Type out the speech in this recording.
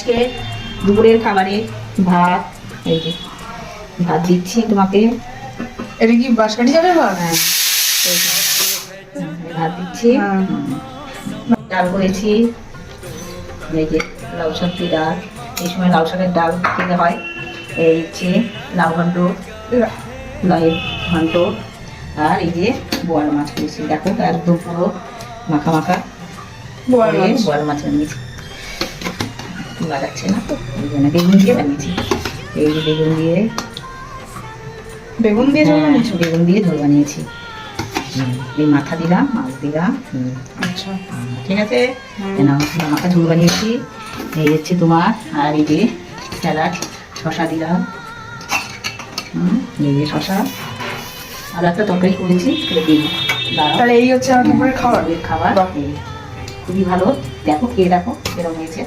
আজকে দুপুরের খাবারে ভাত, এই যে ভাত দিচ্ছি তোমাকে। এটা কি বাঁশকাঠি চালের ভাত? হ্যাঁ, এই যে, ভাত দিচ্ছি। ডাল করেছি, এই যে লাউ সবজি ডাল। এই সময় লাউ শাকের ডাল খেতে হয়। এই হচ্ছে লাউ ঘন্ট, লাউয়ের ঘন্ট। আর এই যে বোয়াল মাছ করেছি, দেখো একদম পুরো মাখা মাখা বোয়াল মাছ। বোয়াল মাছ বানিয়েছি। তোলা যাচ্ছে না তো, এই জন্য বেগুন দিয়ে বানিয়েছি। এই যে বেগুন দিয়ে, বেগুন দিয়ে ঝোল হ্যাঁ, বানিয়েছো? বেগুন দিয়ে ঝোল বানিয়েছি। এই মাথা দিলাম, মাছ দিলাম। আচ্ছা। ঠিক আছে, মাথা ঝোল বানিয়েছি। এই হচ্ছে তোমার, আর এই যে স্যালাড, শশা দিলাম। এই যে শশা, আর একটা তরকারি করেছি, সেটা দিই। তাহলে এই হচ্ছে আমার দুপুরের খাবার। খাবার এই খুবই ভালো, দেখো খেয়ে দেখো এরকম হয়েছে।